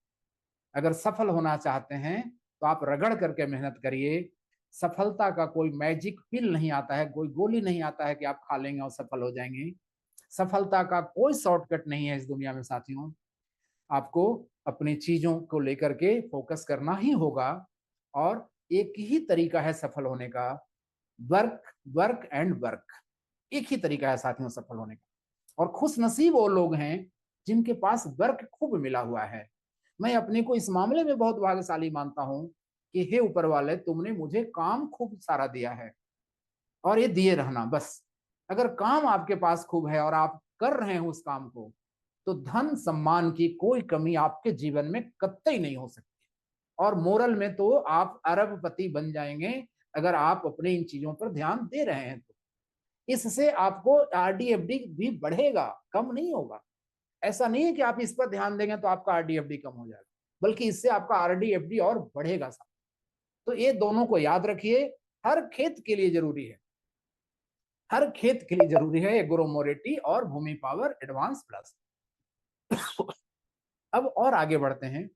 A: अगर सफल होना चाहते हैं तो आप रगड़ करके मेहनत करिए। सफलता का कोई मैजिक पिल नहीं आता है, कोई गोली नहीं आता है कि आप खा लेंगे और सफल हो जाएंगे। सफलता का कोई शॉर्टकट नहीं है इस दुनिया में साथियों। आपको अपनी चीजों को लेकर के फोकस करना ही होगा, और एक ही तरीका है सफल होने का, वर्क वर्क एंड वर्क। एक ही तरीका है साथियों सफल होने का। और खुश नसीब वो लोग हैं जिनके पास वर्क खूब मिला हुआ है। मैं अपने को इस मामले में बहुत भाग्यशाली मानता हूं कि हे ऊपर वाले, तुमने मुझे काम खूब सारा दिया है और ये दिए रहना बस। अगर काम आपके पास खूब है और आप कर रहे हैं उस काम को, तो धन सम्मान की कोई कमी आपके जीवन में कतई नहीं हो सकती। और मोरल में तो आप अरबपति बन जाएंगे अगर आप अपने इन चीजों पर ध्यान दे रहे हैं तो। इससे आपको आरडी एफडी भी बढ़ेगा, कम नहीं होगा। ऐसा नहीं है कि आप इस पर ध्यान देंगे तो आपका आरडी एफडी कम हो जाएगा, बल्कि इससे आपका आरडी एफडी और बढ़ेगा। तो ये दोनों को याद रखिए, हर खेत के लिए जरूरी है, हर खेत के लिए जरूरी है एग्रो मोरेटी और भूमि पावर एडवांस प्लस। अब और आगे बढ़ते हैं।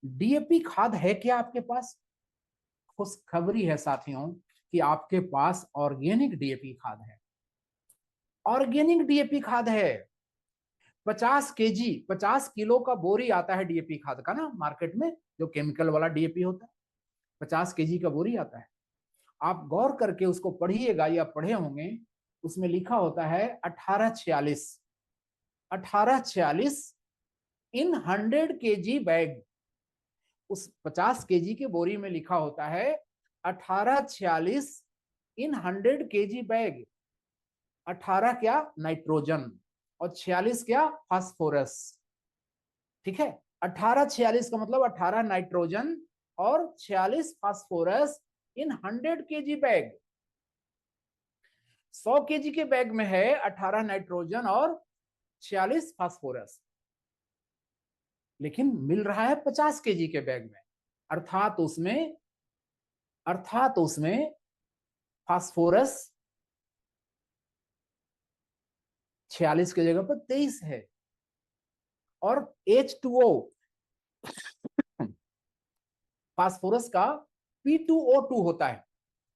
A: डीएपी खाद है क्या आपके पास? खुशखबरी है साथियों कि आपके पास ऑर्गेनिक डीएपी खाद है। ऑर्गेनिक डीएपी खाद है। 50 केजी 50 किलो का बोरी आता है डीएपी खाद का ना मार्केट में, जो केमिकल वाला डीएपी होता है, 50 केजी का बोरी आता है। आप गौर करके उसको पढ़िएगा या पढ़े होंगे, उसमें लिखा होता है 1846, 1846 इन 100 केजी बैग। उस 50 केजी के बोरी में लिखा होता है 1846 इन 100 केजी बैग। 18 क्या नाइट्रोजन और 46 क्या फास्फोरस। ठीक है, 1846 का मतलब 18 नाइट्रोजन और 46 फास्फोरस इन 100 केजी बैग। 100 केजी के बैग में है 18 नाइट्रोजन और 46 फास्फोरस, लेकिन मिल रहा है 50 केजी के बैग में। अर्थात उसमें अर्थात उसमें फास्फोरस 46 की जगह पर 23 है। और H2O, फास्फोरस का P2O2 होता है।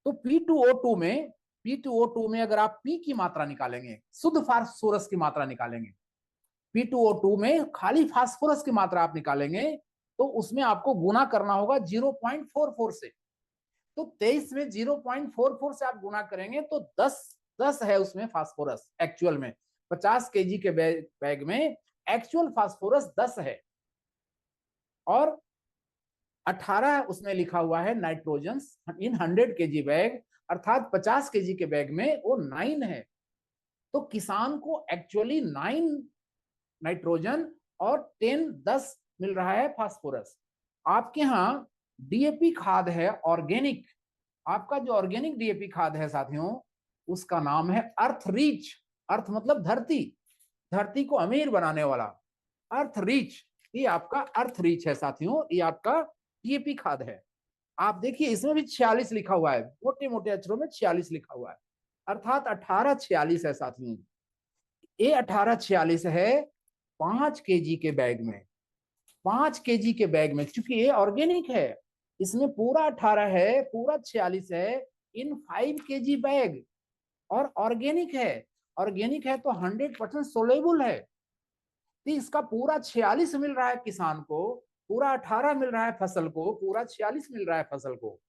A: तो P2O2 में अगर आप P की मात्रा निकालेंगे, शुद्ध फास्फोरस की मात्रा निकालेंगे, P2O2 में खाली फास्फोरस की मात्रा आप निकालेंगे, तो उसमें आपको गुना करना होगा 0.44 से। तो 23 में 0.44 से आप गुना करेंगे तो 10 है उसमें फास्फोरस एक्चुअल में। 50 केजी के बैग में एक्चुअल फास्फोरस 10 है और 18 उसमें लिखा हुआ है नाइट्रोजन इन 100 केजी बैग, अर्थात 50 केजी के बैग में वो 9 है। तो किसान को एक्चुअली 9 नाइट्रोजन और 10 मिल रहा है फास्फोरस। आपके यहाँ डीएपी खाद है ऑर्गेनिक। आपका जो ऑर्गेनिक डीएपी खाद है साथियों, उसका नाम है अर्थ रीच। अर्थ मतलब धरती, धरती को अमीर बनाने वाला अर्थ रीच। ये आपका अर्थ रीच है साथियों, ये आपका डीएपी खाद है। आप देखिए इसमें भी 46 लिखा हुआ है, मोटे मोटे अक्षरों में 46 लिखा हुआ है, अर्थात 1846 है साथियों। ये 1846 है 5 केजी के बैग में। 5 केजी के बैग में, क्योंकि ये ऑर्गेनिक है, इसमें पूरा 18 है, पूरा 46 है इन 5 केजी बैग। और ऑर्गेनिक है, ऑर्गेनिक है तो 100% सोलेबल है। तो इसका पूरा 46 मिल रहा है किसान को, पूरा 18 मिल रहा है फसल को, पूरा 46 मिल रहा है फसल को।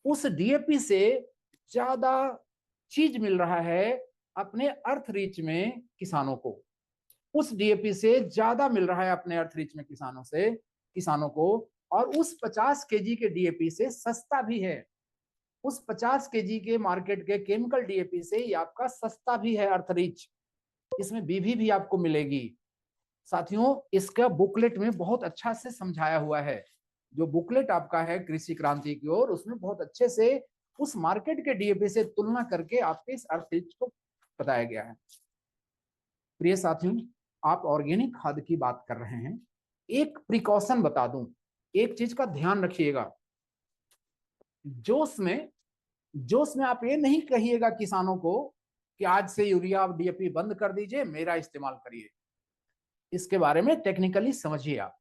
A: उस डीएपी से ज्यादा चीज मिल रहा है अपने अर्थ रीच में किसानों को उस डीएपी से ज्यादा मिल रहा है, अपने अर्थ रीच में किसानों को, और उस 50 केजी के डीएपी से सस्ता भी है। उस 50 केजी के मार्केट के केमिकल डीएपी से ये आपका सस्ता भी है अर्थ रीच। इसमें बीवी भी आपको मिलेगी। साथियों, इसका बुकलेट में बहुत अच्छा से समझाया हुआ है। जो बुकलेट आपका है कृषि क्रांति की ओर, उसमें बहुत अच्छे से उस मार्केट के डीएपी से तुलना करके आपके इस अर्थ रीच को बताया गया है। प्रिय साथियों, आप ऑर्गेनिक खाद की बात कर रहे हैं। एक प्रिकॉशन बता दूं, एक चीज का ध्यान रखिएगा। जोश में आप ये नहीं कहिएगा किसानों को कि आज से यूरिया और डीएपी बंद कर दीजिए, मेरा इस्तेमाल करिए। इसके बारे में टेक्निकली समझिए। आप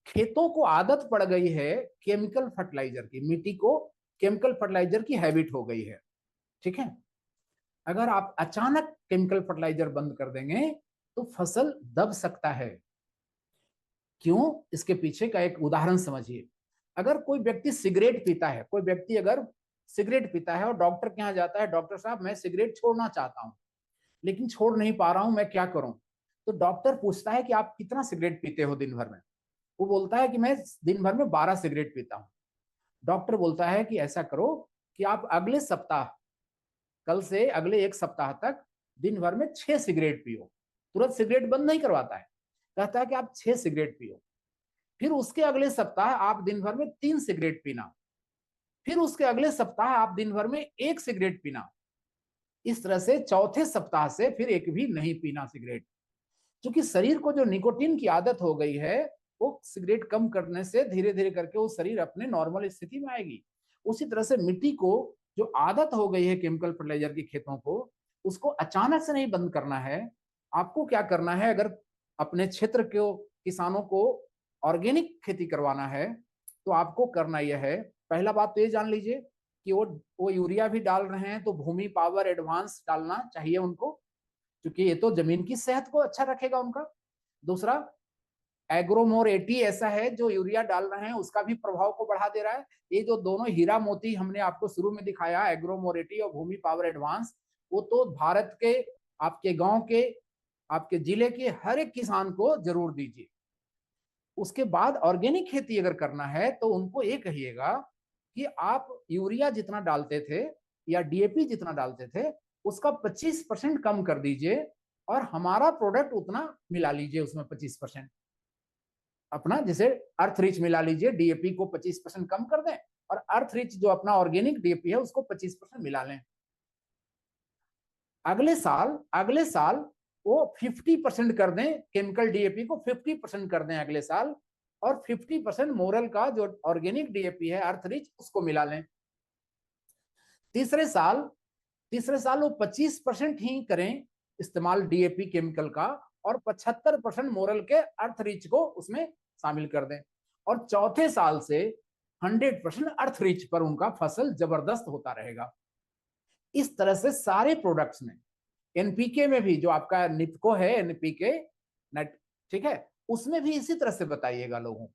A: खेतों को आदत पड़ गई है केमिकल फर्टिलाइजर की, मिट्टी को केमिकल फर्टिलाइजर की हैबिट हो गई है, ठीक है। अगर आप अचानक केमिकल फर्टिलाइजर बंद कर देंगे तो फसल दब सकता है। क्यों? इसके पीछे का एक उदाहरण समझिए। अगर कोई व्यक्ति सिगरेट पीता है, कोई व्यक्ति अगर सिगरेट पीता है और डॉक्टर के यहाँ जाता है, डॉक्टर साहब मैं सिगरेट छोड़ना चाहता हूँ लेकिन छोड़ नहीं पा रहा हूं, मैं क्या करूं? तो डॉक्टर पूछता है कि आप कितना सिगरेट पीते हो दिन भर में? वो बोलता है कि मैं दिन भर में 12 सिगरेट पीता हूं। डॉक्टर बोलता है कि ऐसा करो कि आप अगले सप्ताह, कल से अगले एक सप्ताह तक दिन भर में 6 सिगरेट पियो। तुरंत सिगरेट बंद नहीं करवाता है, कहता है कि आप 6 सिगरेट पियो। फिर उसके अगले सप्ताह आप दिन भर में 3 सिगरेट पीना। फिर उसके अगले सप्ताह आप दिन भर में 1 सिगरेट पीना। इस तरह से चौथे सप्ताह से फिर एक भी नहीं पीना सिगरेट। क्योंकि शरीर को जो निकोटीन की आदत हो गई है, वो सिगरेट कम करने से धीरे धीरे करके वो शरीर अपने नॉर्मल स्थिति में आएगी। उसी तरह से मिट्टी को जो आदत हो गई है केमिकल फर्टिलाइजर की खेतों को, उसको अचानक से नहीं बंद करना है। आपको क्या करना है, अगर अपने क्षेत्र के किसानों को ऑर्गेनिक खेती करवाना है तो आपको करना यह है, पहला बात तो ये जान लीजिए कि वो यूरिया भी डाल रहे हैं तो भूमि पावर एडवांस डालना चाहिए उनको, क्योंकि ये तो जमीन की सेहत को अच्छा रखेगा उनका। दूसरा, एग्रोमोर 80 ऐसा है जो यूरिया डाल रहे हैं उसका भी प्रभाव को बढ़ा दे रहा है। ये जो दोनों हीरा मोती हमने आपको शुरू में दिखाया, एग्रोमोर 80 और भूमि पावर एडवांस, वो तो भारत के, आपके गांव के, आपके जिले के हर एक किसान को जरूर दीजिए। उसके बाद ऑर्गेनिक खेती अगर करना है तो उनको ये कहिएगा कि आप यूरिया जितना डालते थे या डीएपी जितना डालते थे उसका 25% कम कर दीजिए और हमारा प्रोडक्ट उतना मिला लीजिए उसमें 25%। अपना जैसे अर्थ रिच मिला लीजिए, डीएपी को 25% कम कर दें और अर्थ रिच जो अपना ऑर्गेनिक डीएपी है उसको 25% मिला लें। अगले साल वो 50% कर दें, केमिकल डीएपी को 50% कर दें अगले साल, और 50% मोरल का जो ऑर्गेनिक डीएपी है अर्थ रिच उसको मिला लें। तीसरे साल वो 25% ही करें इस्तेमाल डीएपी केमिकल का और 75% मोरल के अर्थ रिच को उसमें शामिल कर दें। और चौथे साल से 100% अर्थ रिच पर उनका फसल जबरदस्त होता रहेगा। इस तरह से सारे प्रोडक्ट्स में, एनपीके में भी जो आपका निपको है एनपीके नेट, ठीक है, उसमें भी इसी तरह से बताइएगा लोगों।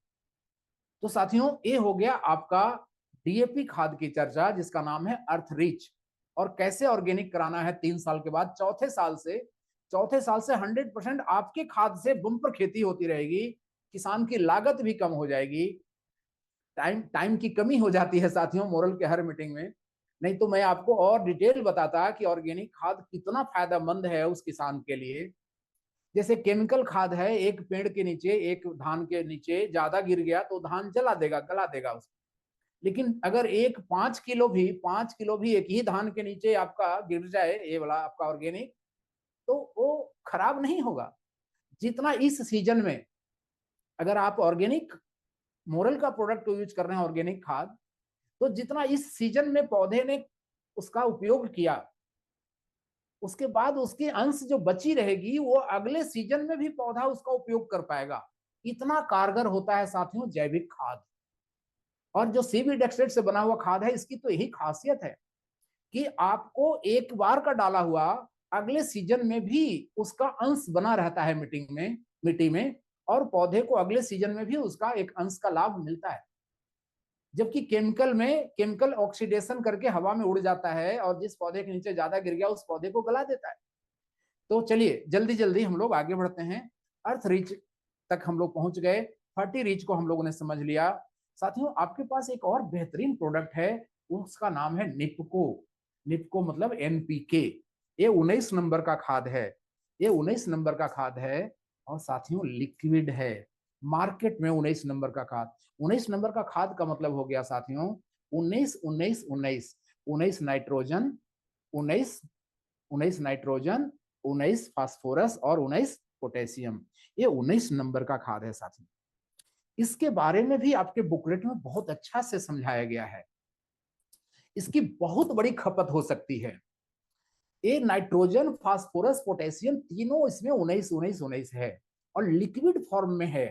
A: तो साथियों, ये हो गया आपका डीएपी खाद की चर्चा जिसका नाम है अर्थ रिच, और कैसे ऑर्गेनिक कराना है 3 साल के बाद। चौथे साल से 100% आपके खाद से बम्पर खेती होती रहेगी, किसान की लागत भी कम हो जाएगी। टाइम की कमी हो जाती है साथियों मोरल के हर मीटिंग में, नहीं तो मैं आपको और डिटेल बताता कि ऑर्गेनिक खाद कितना फायदेमंद है उस किसान के लिए। जैसे केमिकल खाद है, एक पेड़ के नीचे, एक धान के नीचे ज्यादा गिर गया तो धान जला देगा, गला देगा उसको। लेकिन अगर 5 किलो भी एक ही धान के नीचे आपका गिर जाए, ये वाला आपका ऑर्गेनिक, तो वो खराब नहीं होगा। जितना इस सीजन में अगर आप ऑर्गेनिक मोरल का प्रोडक्ट यूज कर रहे हैं, ऑर्गेनिक खाद, तो जितना इस सीजन में पौधे ने उसका उपयोग किया, उसके बाद उसकी अंश जो बची रहेगी वो अगले सीजन में भी पौधा उसका उपयोग कर पाएगा। इतना कारगर होता है साथियों जैविक खाद। और जो सीवीड एक्सट्रैक्ट से बना हुआ खाद है, इसकी तो यही खासियत है कि आपको एक बार का डाला हुआ अगले सीजन में भी उसका अंश बना रहता है मिट्टी में, और पौधे को अगले सीजन में भी उसका एक अंश का लाभ मिलता है। जबकि केमिकल ऑक्सीडेशन करके हवा में उड़ जाता है और जिस पौधे के नीचे ज्यादा गिर गया उस पौधे को गला देता है। तो चलिए जल्दी जल्दी हम लोग आगे बढ़ते हैं। अर्थ रीच तक हम लोग पहुंच गए, 30 रीच को हम लोगों ने समझ लिया। साथियों आपके पास एक और बेहतरीन प्रोडक्ट है, उसका नाम है निपको। निपको मतलब एनपीके। ये 19 नंबर का खाद है, ये 19 नंबर का खाद है और साथियों लिक्विड है। मार्केट में 19 नंबर का खाद, 19 नंबर का खाद का मतलब हो गया साथियों 19 19 19, 19 नाइट्रोजन, 19 19 नाइट्रोजन, 19 फास्फोरस और 19 पोटेशियम। ये 19 नंबर का खाद है साथियों। इसके बारे में भी आपके बुकलेट में बहुत अच्छा से समझाया गया है। इसकी बहुत बड़ी खपत हो सकती है। ये नाइट्रोजन, फास्फोरस, पोटेशियम तीनों इसमें 19 19 19 है और लिक्विड फॉर्म में है।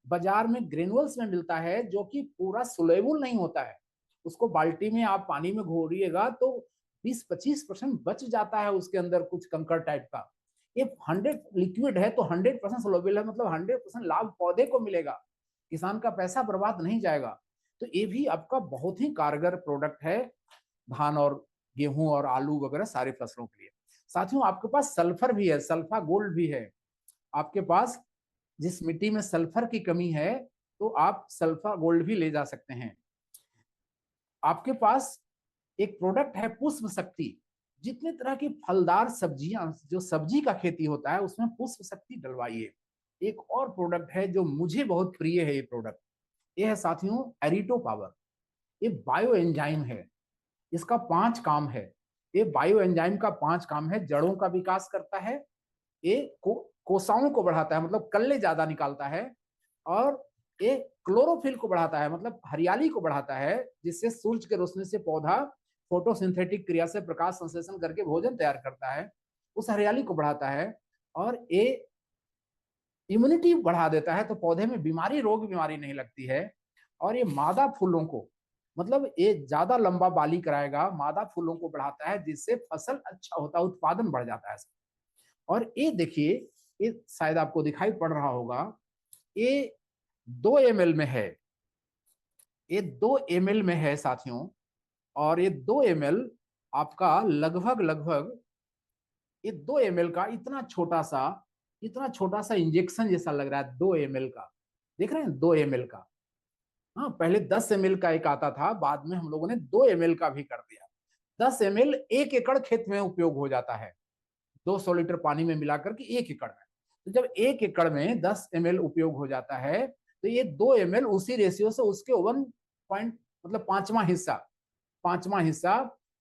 A: बाजार में ग्रेनुअल्स में मिलता है जो कि पूरा सोलेबल नहीं होता है। उसको बाल्टी में आप पानी में घोरिएगा तो 20-25% बच जाता है उसके अंदर कुछ कंकड़ टाइप का। ये 100 लिक्विड है तो 100% सोलेबल है, मतलब 100% लाभ पौधे को मिलेगा, किसान का पैसा बर्बाद नहीं जाएगा। तो ये भी आपका बहुत ही कारगर प्रोडक्ट है धान और गेहूं और आलू वगैरह सारी फसलों के लिए। साथियों आपके पास सल्फर भी है, सल्फा गोल्ड भी है आपके पास। जिस मिट्टी में सल्फर की कमी है तो आप सल्फा गोल्ड भी ले जा सकते हैं। आपके पास एक प्रोडक्ट है पुष्प शक्ति। जितने तरह की फलदार सब्जियां, जो सब्जी का खेती होता है उसमें पुष्प शक्ति डलवाइए। एक और प्रोडक्ट है जो मुझे बहुत प्रिय है, ये प्रोडक्ट ये है साथियों एरिटो पावर। ये बायो एंजाइम है, इसका 5 काम है। ये बायो एंजाइम का 5 काम है। जड़ों का विकास करता है, ये कोशाओं को बढ़ाता है मतलब कल्ले ज्यादा निकालता है, और ये क्लोरोफिल को बढ़ाता है मतलब हरियाली को बढ़ाता है, जिससे सूरज के रोशनी से पौधा फोटोसिंथेटिक क्रिया से प्रकाश संश्लेषण करके भोजन तैयार करता है, उस हरियाली को बढ़ाता है। और ये इम्यूनिटी बढ़ा देता है तो पौधे में रोग बीमारी नहीं लगती है। और ये मादा फूलों को मतलब ये ज्यादा लंबा बाली कराएगा, मादा फूलों को बढ़ाता है जिससे फसल अच्छा होता है, उत्पादन बढ़ जाता है। और ये देखिए, ये शायद आपको दिखाई पड़ रहा होगा, ये 2 ml में है, ये 2 ml में है साथियों। और ये 2 ml आपका लगभग लगभग ये 2 ml का इतना छोटा सा इंजेक्शन जैसा लग रहा है 2 ml का। देख रहे हैं 2 ml का। हाँ पहले 10 ml का एक आता था, बाद में हम लोगों ने 2 ml का भी कर दिया। 10 ml 1 एकड़ खेत में उपयोग हो जाता है, 200 लीटर पानी में मिलाकर के 1 एकड़ में। तो जब 1 एकड़ में 10 ml उपयोग हो जाता है तो ये 2 ml उसी रेशियो से उसके 1 पॉइंट मतलब पांचवा हिस्सा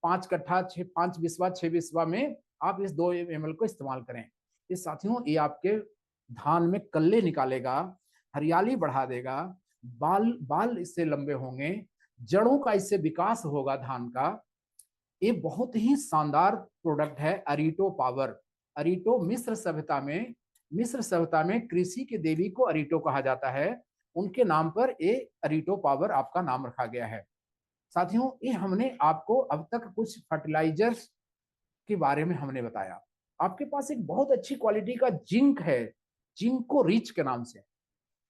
A: 5 कट्ठा 5 बिस्वा 6 बिस्वा में आप इस 2 ml को इस्तेमाल करें। इस साथियों ये आपके धान में कल्ले निकालेगा, हरियाली बढ़ा देगा, बाल बाल इससे लंबे होंगे, जड़ों का इससे विकास होगा धान का। ये बहुत ही शानदार प्रोडक्ट है अरीटो पावर। अरीटो मिस्र सभ्यता में कृषि की देवी को अरीटो कहा जाता है, उनके नाम पर ये अरीटो पावर आपका नाम रखा गया है। साथियों ये हमने आपको अब तक कुछ फर्टिलाइजर्स के बारे में हमने बताया। आपके पास एक बहुत अच्छी क्वालिटी का जिंक है, जिंको रिच के नाम से।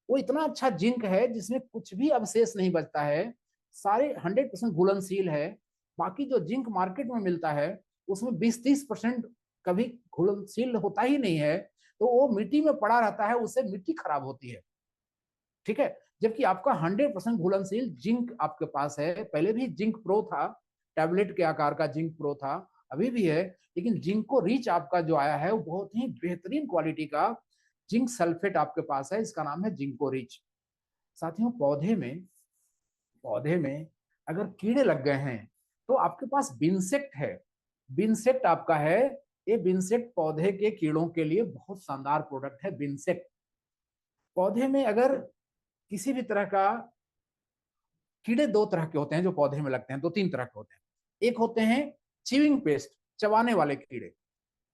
A: वो इतना अच्छा जिंक है जिसमें कुछ भी अवशेष नहीं बचता है, सारे 100% घुलनशील है। बाकी जो जिंक मार्केट में मिलता है उसमें 20-30% कभी घुलनशील होता ही नहीं है, तो वो मिट्टी में पड़ा रहता है, उससे मिट्टी खराब होती है। ठीक है, जबकि आपका 100% घुलनशील जिंक आपके पास है। पहले भी जिंक प्रो था, टैबलेट के आकार का जिंक प्रो था, अभी भी है, लेकिन जिंको रिच आपका जो आया है वो बहुत ही बेहतरीन क्वालिटी का जिंक सल्फेट आपके पास है, इसका नाम है जिंको रिच। साथियों पौधे में अगर कीड़े लग गए हैं तो आपके पास बिनसेक्ट है। बिनसेक्ट आपका है, ये बिनसेक्ट पौधे के कीड़ों के लिए बहुत शानदार प्रोडक्ट है। बिनसेक्ट पौधे में अगर किसी भी तरह का कीड़े, 2 तरह के होते हैं जो पौधे में लगते हैं, 2-3 तरह के होते हैं। एक होते हैं चिविंग पेस्ट, चबाने वाले कीड़े,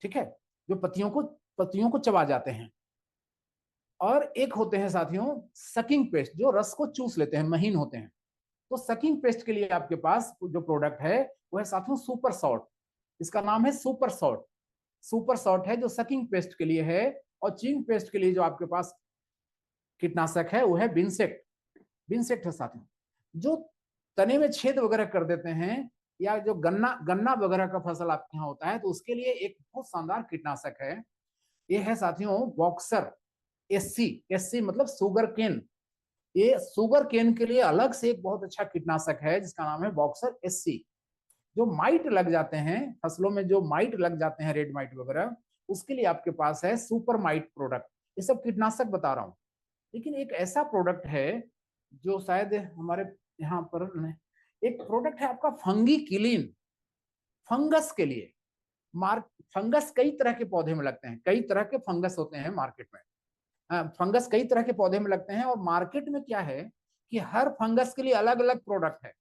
A: ठीक है, जो पत्तियों को चबा जाते हैं। और एक होते हैं साथियों सकिंग पेस्ट, जो रस को चूस लेते हैं, महीन होते हैं। तो सकिंग पेस्ट के लिए आपके पास जो प्रोडक्ट है वो है साथियों सुपर शॉर्ट। इसका नाम है सुपर शॉर्ट। सुपर शॉर्ट है जो सकिंग पेस्ट के लिए है। और चिविंग पेस्ट के लिए जो आपके पास कीटनाशक है वो है बिनसेक्ट। बिनसेक्ट है साथियों। जो तने में छेद वगैरह कर देते हैं, या जो गन्ना गन्ना वगैरह का फसल आपके यहाँ होता है, तो उसके लिए एक बहुत शानदार कीटनाशक है। ये है साथियों बॉक्सर एससी। एससी मतलब सुगर केन। ये सुगर केन के लिए अलग से एक बहुत अच्छा कीटनाशक है जिसका नाम है बॉक्सर एससी। जो माइट लग जाते हैं फसलों में, जो माइट लग जाते हैं रेड माइट वगैरह, उसके लिए आपके पास है सुपर माइट प्रोडक्ट। ये सब कीटनाशक बता रहा हूं। लेकिन एक ऐसा प्रोडक्ट है जो शायद हमारे यहाँ पर एक प्रोडक्ट है आपका फंगी किलीन। फंगस के लिए मार्क फंगस कई तरह के पौधे में लगते हैं, कई तरह के फंगस होते हैं मार्केट में। फंगस कई तरह के पौधे में लगते हैं, और मार्केट में क्या है कि हर फंगस के लिए अलग अलग प्रोडक्ट है।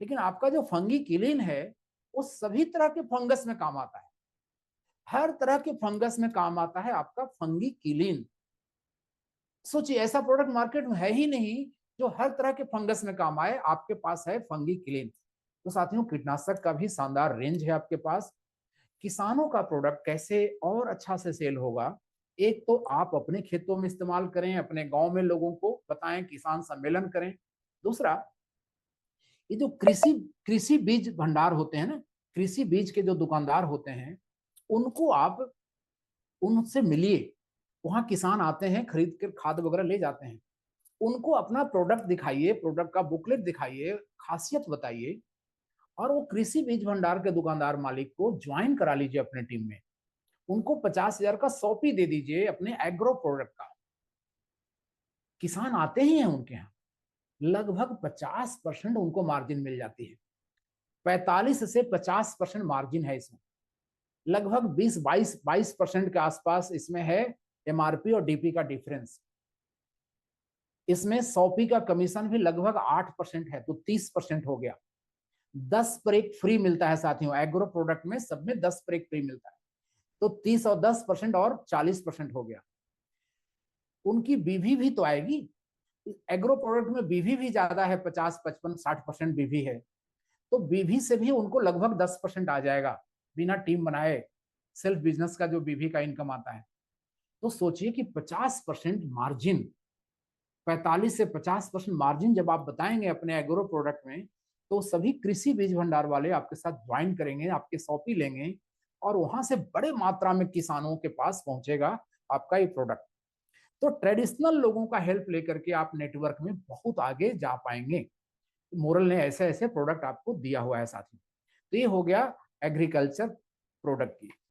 A: लेकिन आपका जो फंगी किलीन है वो सभी तरह के फंगस में काम आता है। हर तरह के फंगस में काम आता है आपका फंगी किलीन। सोचिए ऐसा प्रोडक्ट मार्केट में है ही नहीं जो हर तरह के फंगस में काम आए, आपके पास है फंगी क्लीन। तो साथियों कीटनाशक का भी शानदार रेंज है आपके पास। किसानों का प्रोडक्ट कैसे और अच्छा से सेल होगा, एक तो आप अपने खेतों में इस्तेमाल करें, अपने गांव में लोगों को बताएं, किसान सम्मेलन करें। दूसरा, ये जो कृषि कृषि बीज भंडार होते हैं ना, कृषि बीज के जो दुकानदार होते हैं, उनको आप उनसे मिलिए। वहां किसान आते हैं, खरीद कर खाद वगैरह ले जाते हैं। उनको अपना प्रोडक्ट दिखाइए, प्रोडक्ट का बुकलेट दिखाइए, खासियत बताइए, और वो कृषि बीज भंडार के दुकानदार मालिक को ज्वाइन करा लीजिए अपने टीम में। उनको 50,000 का सौपी दे दीजिए अपने एग्रो प्रोडक्ट का। किसान आते ही हैं उनके यहाँ, लगभग 50% उनको मार्जिन मिल जाती है। 45 से 50% मार्जिन है इसमें। लगभग 22% के आसपास इसमें है एमआरपी और डीपी का डिफरेंस। इसमें सौपी का कमीशन भी लगभग 8% है, तो 30% हो गया। 10 पर 1 फ्री मिलता है साथियों, एग्रो प्रोडक्ट में सब में 10 पर 1 फ्री मिलता है। तो 30 और 10% और 40% हो गया। उनकी बीवी भी तो आएगी। एग्रो प्रोडक्ट में बीवी भी ज्यादा है, 50, 55, 60% बीवी है। तो बीवी से भी उनको लगभग 10% आ जाएगा, बिना टीम बनाए। सेल्फ बिजनेस का जो बीवी का इनकम आता है, तो सोचिए कि 50% मार्जिन, 45 से 50% मार्जिन जब आप बताएंगे अपने एग्रो प्रोडक्ट में, तो सभी कृषि बीज भंडार वाले आपके साथ ज्वाइन करेंगे, आपके सौंपी लेंगे, और वहां से बड़े मात्रा में किसानों के पास पहुंचेगा आपका ये प्रोडक्ट। तो ट्रेडिशनल लोगों का हेल्प लेकर के आप नेटवर्क में बहुत आगे जा पाएंगे। मोरल ने ऐसे ऐसे प्रोडक्ट आपको दिया हुआ है साथी। तो ये हो गया एग्रीकल्चर प्रोडक्ट की।